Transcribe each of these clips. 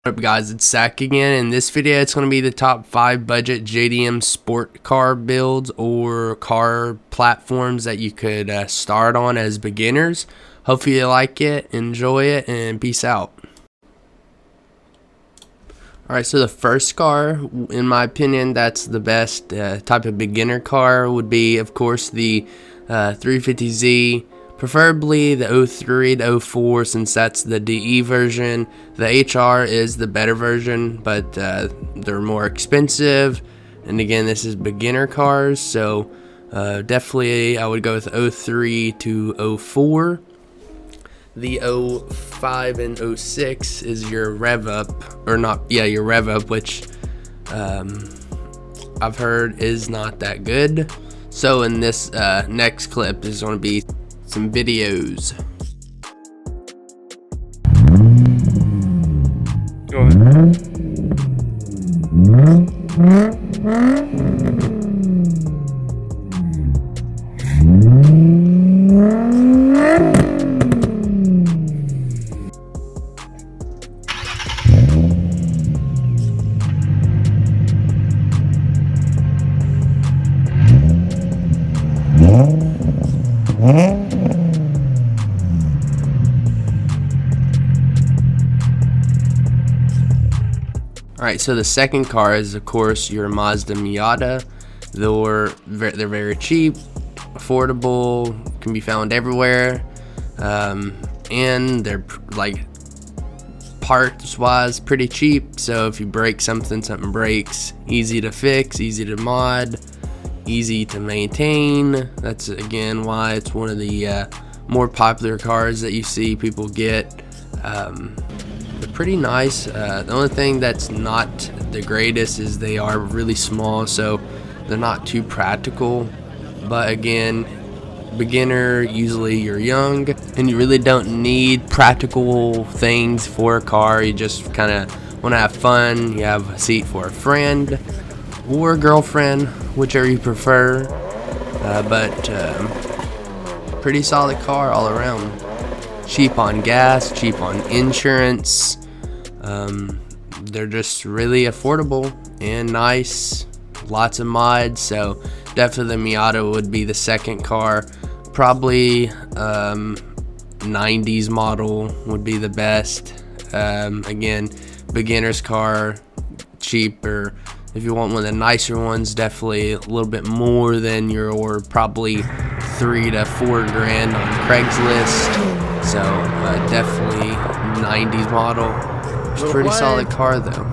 What up guys, it's Zach again. In this video it's going to be the top 5 budget JDM sport car builds or car platforms that you could start on as beginners. Hopefully you like it, enjoy it, and peace out. Alright, so the first car, in my opinion, that's the best type of beginner car would be, of course, the 350Z. Preferably the 03 to 04, since that's the DE version. The HR is the better version, but they're more expensive. And again, this is beginner cars, so definitely I would go with 03 to 04. The 05 and 06 is your rev up, or not, yeah, your rev up, which I've heard is not that good. So in this next clip is going to be some videos. Go ahead. Alright, so the second car is, of course, your Mazda Miata. They're very cheap, affordable, can be found everywhere, and they're like parts-wise pretty cheap. So if you break something, something breaks. Easy to fix, easy to mod, easy to maintain. That's again why it's one of the more popular cars that you see people get. They're pretty nice. The only thing that's not the greatest is they are really small, so they're not too practical. But again, beginner, usually you're young and you really don't need practical things for a car. You just kind of want to have fun. You have a seat for a friend or a girlfriend, whichever you prefer. But pretty solid car all around. Cheap on gas, cheap on insurance. They're just really affordable and nice. Lots of mods, so definitely the Miata would be the second car. Probably 90s model would be the best. Again, beginner's car, cheaper. If you want one of the nicer ones, definitely a little bit more than your probably $3 to $4 grand on Craigslist. So definitely 90s model. It's a pretty solid car though.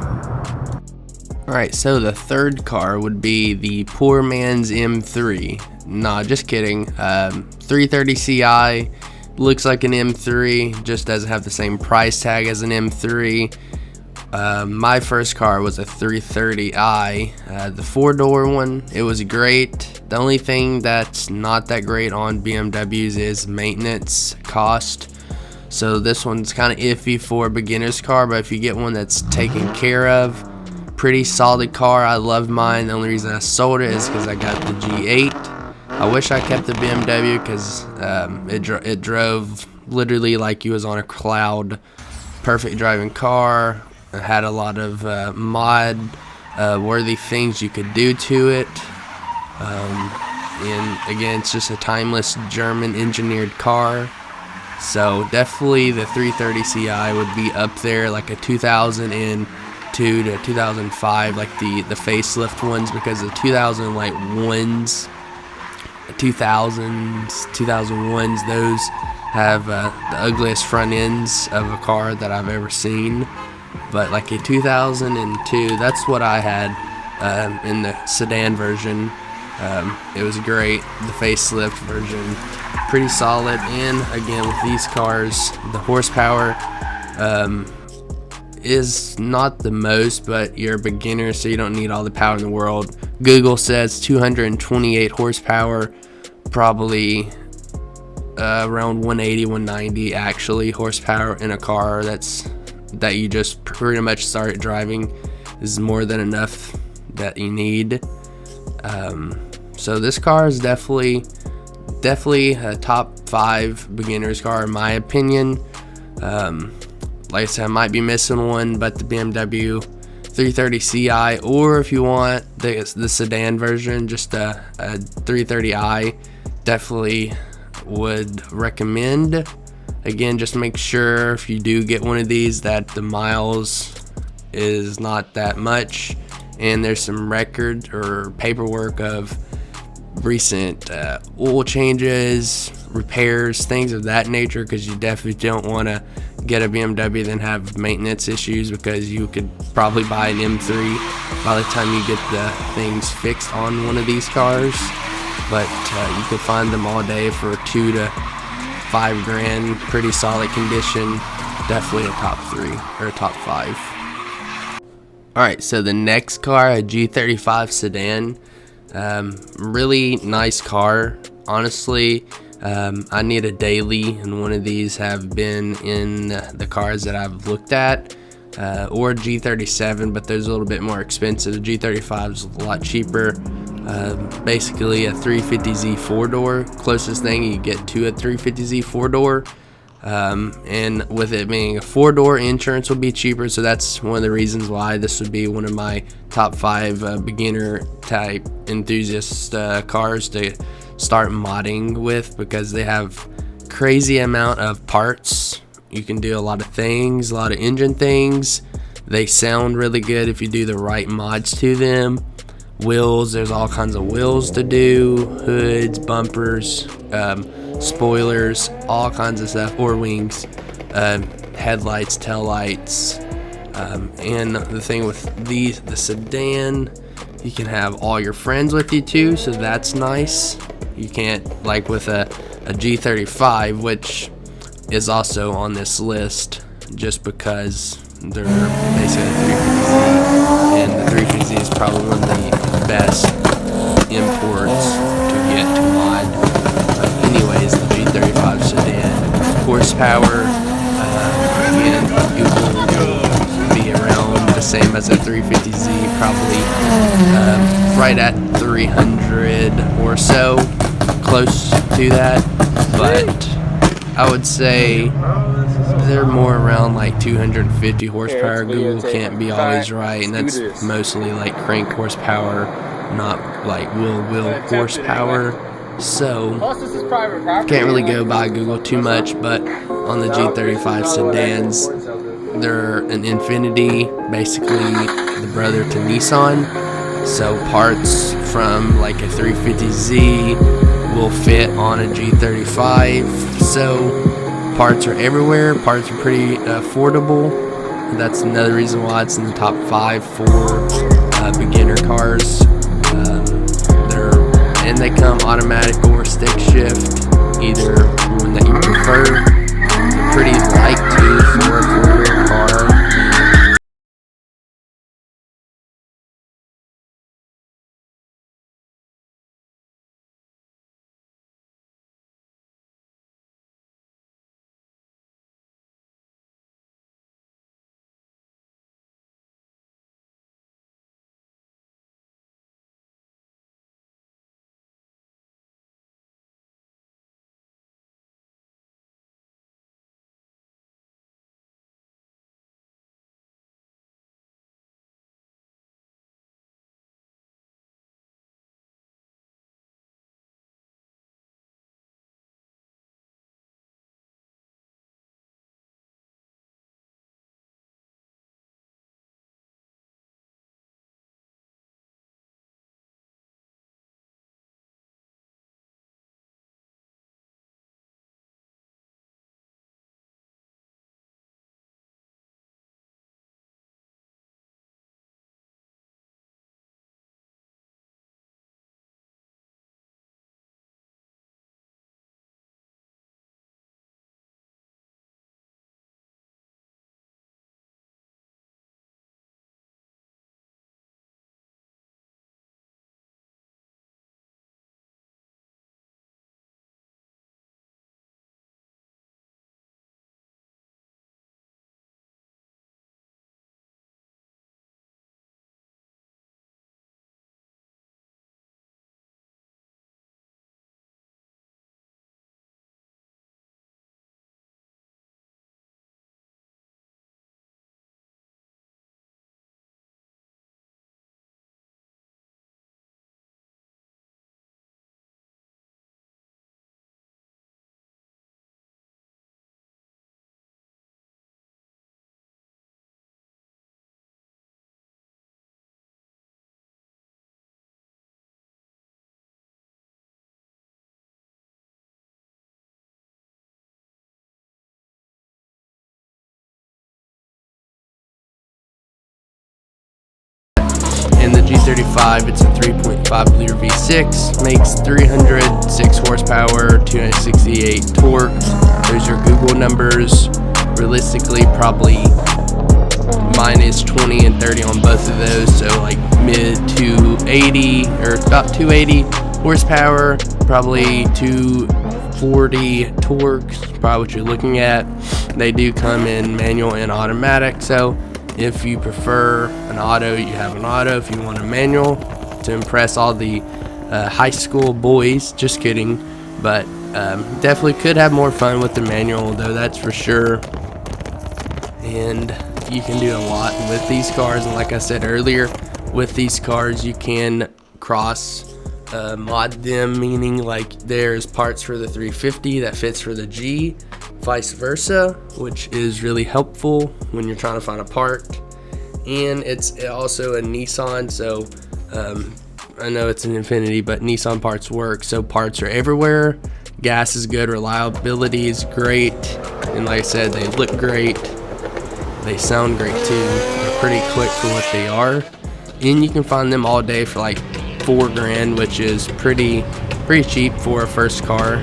Alright, so the third car would be the poor man's M3. Nah, just kidding. 330 Ci looks like an M3, just doesn't have the same price tag as an M3. My first car was a 330i, the 4-door one. It was great. The only thing that's not that great on BMWs is maintenance cost. So this one's kind of iffy for a beginner's car, but if you get one that's taken care of, pretty solid car. I love mine. The only reason I sold it is because I got the G8. I wish I kept the BMW because it drove literally like you was on a cloud. Perfect driving car. It had a lot of mod worthy things you could do to it. And again, it's just a timeless German engineered car. So definitely the 330 Ci would be up there, like a 2002 to 2005, like the facelift ones, because the 2001s, 2001s, those have the ugliest front ends of a car that I've ever seen. But like a 2002, that's what I had in the sedan version. It was great. The facelift version, pretty solid. And again, with these cars, the horsepower is not the most, but you're a beginner, so you don't need all the power in the world. Google says 228 horsepower, probably around 180, 190 actually horsepower in a car that you just pretty much start driving is more than enough that you need. So this car is definitely a top 5 beginners car in my opinion. like I said, I might be missing one, but the BMW 330 Ci, or if you want the sedan version, just a 330i, definitely would recommend. Again, just make sure if you do get one of these that the miles is not that much, and there's some record or paperwork of recent oil changes, repairs, things of that nature, because you definitely don't want to get a BMW then have maintenance issues, because you could probably buy an M3 by the time you get the things fixed on one of these cars. But you could find them all day for $2 to $5 grand, pretty solid condition. Definitely a top 3 or a top 5. Alright, so the next car, a G35 Sedan. Really nice car, honestly. I need a daily, and one of these have been in the cars that I've looked at, or G37, but there's a little bit more expensive. The G35 is a lot cheaper. Basically a 350Z 4-door, closest thing you get to a 350Z 4-door. And with it being a 4-door, insurance will be cheaper, so that's one of the reasons why this would be one of my top 5 beginner type enthusiast cars to start modding with, because they have crazy amount of parts. You can do a lot of things, a lot of engine things. They sound really good if you do the right mods to them. Wheels, there's all kinds of wheels to do, hoods, bumpers, spoilers, all kinds of stuff, or wings, headlights, taillights, and the thing with the sedan, you can have all your friends with you too, so that's nice. You can't, like with a G35, which is also on this list just because they're basically a 350Z, and the 350Z is probably one of the best imports to get to mod. Anyways, the G35 Sedan horsepower, again, Google will be around the same as a 350Z, probably right at 300 or so, close to that, but I would say they're more around like 250 horsepower. Google can't be always right, and that's mostly like crank horsepower, not like wheel horsepower. So can't really go by Google too much. But on the G35 sedans, they're an Infiniti, basically the brother to Nissan. So parts from like a 350Z will fit on a G35. So parts are everywhere. Parts are pretty affordable. That's another reason why it's in the top 5 for beginner cars. They come automatic or stick shift, either one that you prefer. They're pretty light too for a 4-wheel car. G35, it's a 3.5 liter V6, makes 306 horsepower, 268 torque. There's your Google numbers. Realistically, probably minus 20 and 30 on both of those, so like mid 280 or about 280 horsepower, probably 240 torque, probably what you're looking at. They do come in manual and automatic, so if you prefer an auto, you have an auto. If you want a manual to impress all the high school boys, just kidding, but definitely could have more fun with the manual, though, that's for sure. And you can do a lot with these cars, and like I said earlier, with these cars you can cross mod them, meaning like there's parts for the 350 that fits for the G, vice versa, which is really helpful when you're trying to find a part. And it's also a Nissan, so I know it's an Infiniti, but Nissan parts work, so parts are everywhere. Gas is good, reliability is great, and like I said, they look great. They sound great too. They're pretty quick for what they are, and you can find them all day for like $4 grand, which is pretty cheap for a first car.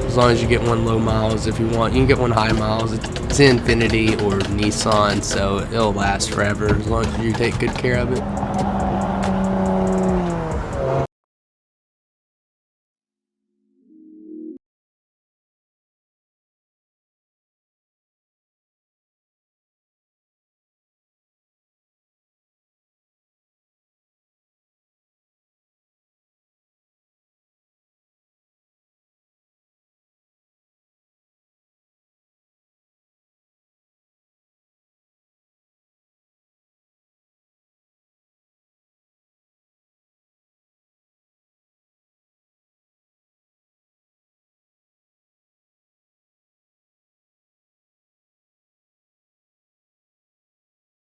As long as you get one low miles. If you want, you can get one high miles. It's an Infiniti or Nissan, so it'll last forever as long as you take good care of it.